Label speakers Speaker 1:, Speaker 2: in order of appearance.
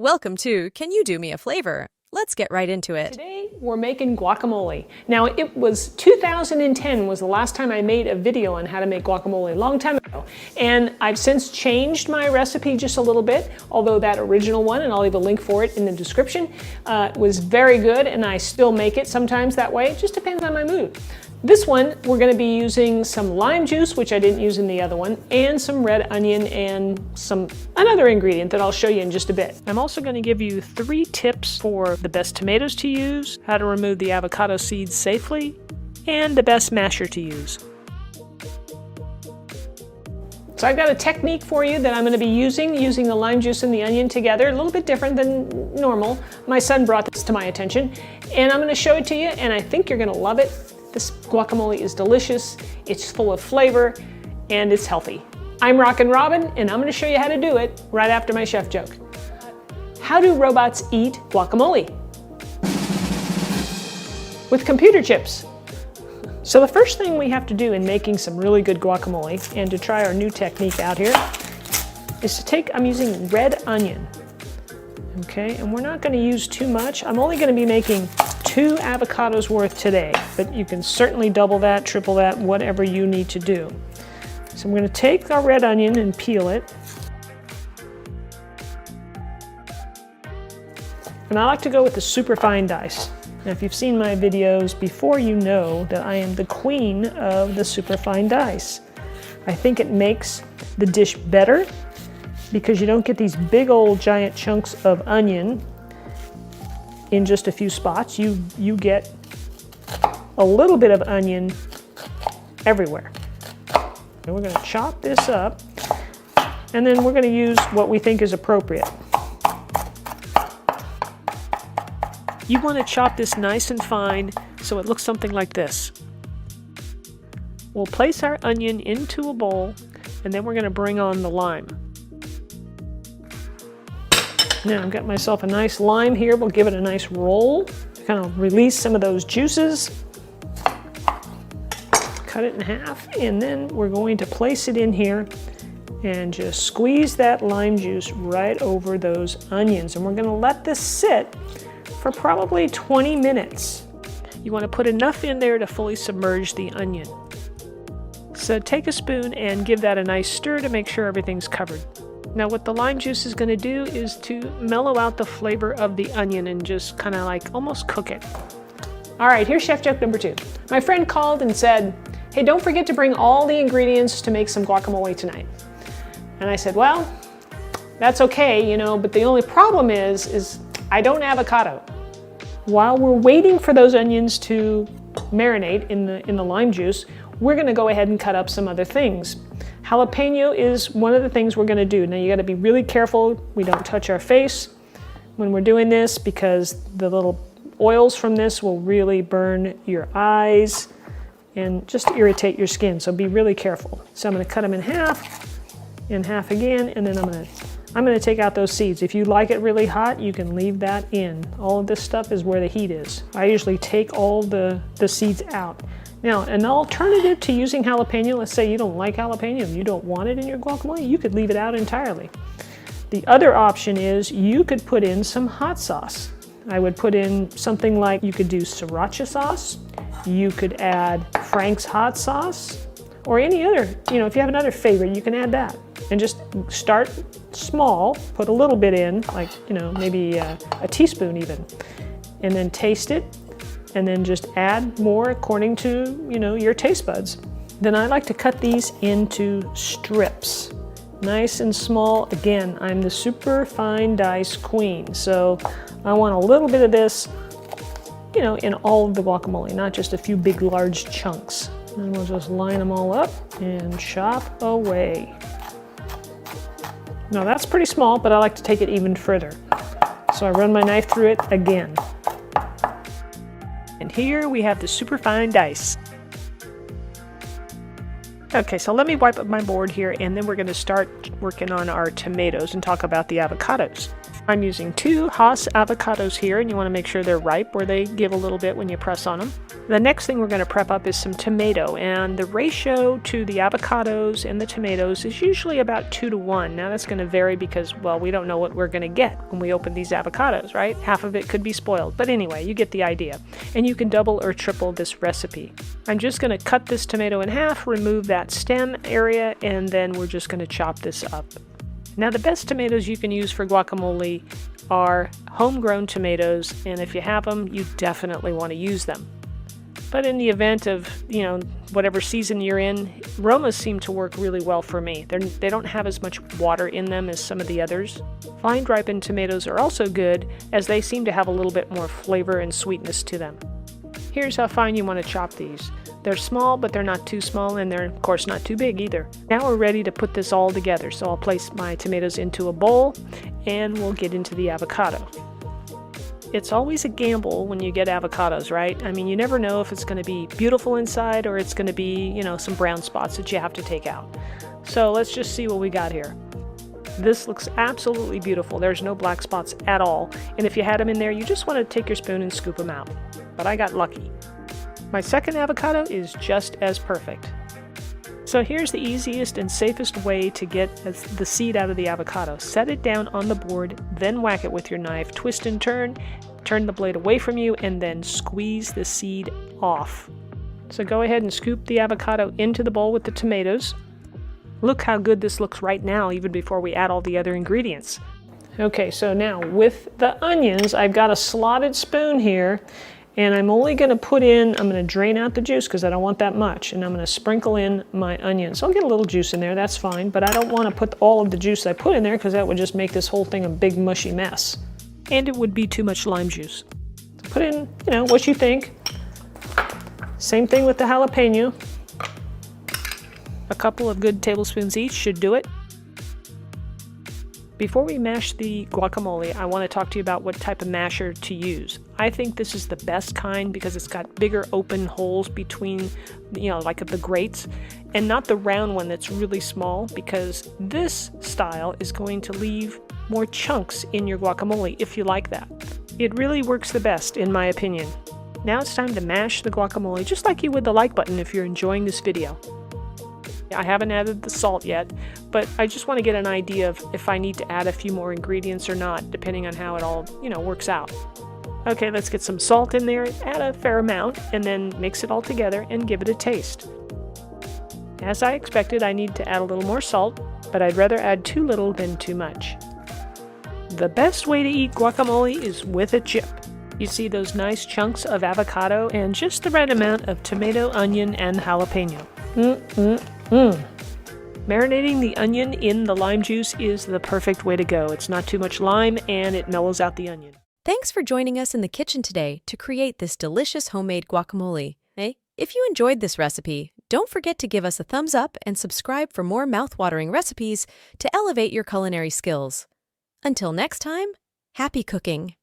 Speaker 1: Welcome to Can You Do Me a Flavor? Let's get right into it.
Speaker 2: Today we're making guacamole. Now it was 2010 was the last time I made a video on how to make guacamole, a long time ago. And I've since changed my recipe just a little bit, although that original one, and I'll leave a link for it in the description, was very good, and I still make it sometimes that way. It just depends on my mood. This one, we're going to be using some lime juice, which I didn't use in the other one, and some red onion and another ingredient that I'll show you in just a bit. I'm also going to give you 3 tips for the best tomatoes to use, how to remove the avocado seeds safely, and the best masher to use. So I've got a technique for you that I'm going to be using the lime juice and the onion together, a little bit different than normal. My son brought this to my attention, and I'm going to show it to you, and I think you're going to love it. This guacamole is delicious, it's full of flavor, and it's healthy. I'm Rockin' Robin, and I'm going to show you how to do it right after my chef joke. How do robots eat guacamole? With computer chips. So the first thing we have to do in making some really good guacamole, and to try our new technique out here, is to I'm using red onion. Okay, and we're not going to use too much. I'm only going to be making 2 avocados worth today, but you can certainly double that, triple that, whatever you need to do. So I'm going to take our red onion and peel it. And I like to go with the super fine dice. Now if you've seen my videos before, you know that I am the queen of the super fine dice. I think it makes the dish better because you don't get these big old giant chunks of onion in just a few spots. You get a little bit of onion everywhere. And we're going to chop this up, and then we're going to use what we think is appropriate. You want to chop this nice and fine so it looks something like this. We'll place our onion into a bowl, and then we're going to bring on the lime. Now I've got myself a nice lime here. We'll give it a nice roll to kind of release some of those juices. Cut it in half, and then we're going to place it in here and just squeeze that lime juice right over those onions. And we're going to let this sit for probably 20 minutes. You want to put enough in there to fully submerge the onion. So take a spoon and give that a nice stir to make sure everything's covered. Now what the lime juice is going to do is to mellow out the flavor of the onion and just kind of like almost cook it. All right, here's chef joke number 2. My friend called and said, hey, don't forget to bring all the ingredients to make some guacamole tonight. And I said, well, that's okay, you know, but the only problem is I don't avocado. While we're waiting for those onions to marinate in the lime juice, we're going to go ahead and cut up some other things. Jalapeno is one of the things we're going to do. Now you got to be really careful we don't touch our face when we're doing this, because the little oils from this will really burn your eyes and just irritate your skin, so be really careful. So I'm going to cut them in half again, and then I'm going to take out those seeds. If you like it really hot, you can leave that in. All of this stuff is where the heat is. I usually take all the seeds out. Now, an alternative to using jalapeno, let's say you don't like jalapeno, you don't want it in your guacamole, you could leave it out entirely. The other option is you could put in some hot sauce. I would put in something like, you could do sriracha sauce, you could add Frank's hot sauce, or any other, you know, if you have another favorite, you can add that. And just start small, put a little bit in, like, you know, maybe a teaspoon even, and then taste it, and then just add more according to, you know, your taste buds. Then I like to cut these into strips, nice and small. Again, I'm the super fine dice queen, so I want a little bit of this, you know, in all of the guacamole, not just a few big large chunks. And we'll just line them all up and chop away. Now that's pretty small, but I like to take it even further. So I run my knife through it again. And here we have the super fine dice. Okay, so let me wipe up my board here, and then we're going to start working on our tomatoes and talk about the avocados. I'm using 2 Hass avocados here, and you want to make sure they're ripe where they give a little bit when you press on them. The next thing we're going to prep up is some tomato, and the ratio to the avocados and the tomatoes is usually about 2 to 1. Now that's going to vary because, well, we don't know what we're going to get when we open these avocados, right? Half of it could be spoiled, but anyway, you get the idea. And you can double or triple this recipe. I'm just going to cut this tomato in half, remove that stem area, and then we're just going to chop this up. Now the best tomatoes you can use for guacamole are homegrown tomatoes, and if you have them, you definitely want to use them. But in the event of, whatever season you're in, Romas seem to work really well for me. They don't have as much water in them as some of the others. Vine ripened tomatoes are also good, as they seem to have a little bit more flavor and sweetness to them. Here's how fine you want to chop these. They're small, but they're not too small, and they're, of course, not too big either. Now we're ready to put this all together, so I'll place my tomatoes into a bowl, and we'll get into the avocado. It's always a gamble when you get avocados, right? I mean, you never know if it's going to be beautiful inside or it's going to be, some brown spots that you have to take out. So let's just see what we got here. This looks absolutely beautiful. There's no black spots at all, and if you had them in there, you just want to take your spoon and scoop them out. But I got lucky. My second avocado is just as perfect. So here's the easiest and safest way to get the seed out of the avocado. Set it down on the board, then whack it with your knife, twist and turn the blade away from you, and then squeeze the seed off. So go ahead and scoop the avocado into the bowl with the tomatoes. Look how good this looks right now, even before we add all the other ingredients. Okay, so now with the onions, I've got a slotted spoon here, and I'm only going to I'm going to drain out the juice because I don't want that much, and I'm going to sprinkle in my onions. So I'll get a little juice in there, that's fine, but I don't want to put all of the juice I put in there because that would just make this whole thing a big mushy mess. And it would be too much lime juice. So put in, what you think. Same thing with the jalapeno. A couple of good tablespoons each should do it. Before we mash the guacamole, I want to talk to you about what type of masher to use. I think this is the best kind because it's got bigger open holes between, like the grates, and not the round one that's really small, because this style is going to leave more chunks in your guacamole if you like that. It really works the best, in my opinion. Now it's time to mash the guacamole just like you would the like button if you're enjoying this video. I haven't added the salt yet, but I just want to get an idea of if I need to add a few more ingredients or not, depending on how it all, works out. Okay, let's get some salt in there, add a fair amount, and then mix it all together and give it a taste. As I expected, I need to add a little more salt, but I'd rather add too little than too much. The best way to eat guacamole is with a chip. You see those nice chunks of avocado and just the right amount of tomato, onion, and jalapeno. Marinating the onion in the lime juice is the perfect way to go. It's not too much lime and it mellows out the onion.
Speaker 1: Thanks for joining us in the kitchen today to create this delicious homemade guacamole. Hey, if you enjoyed this recipe, don't forget to give us a thumbs up and subscribe for more mouth-watering recipes to elevate your culinary skills. Until next time, happy cooking!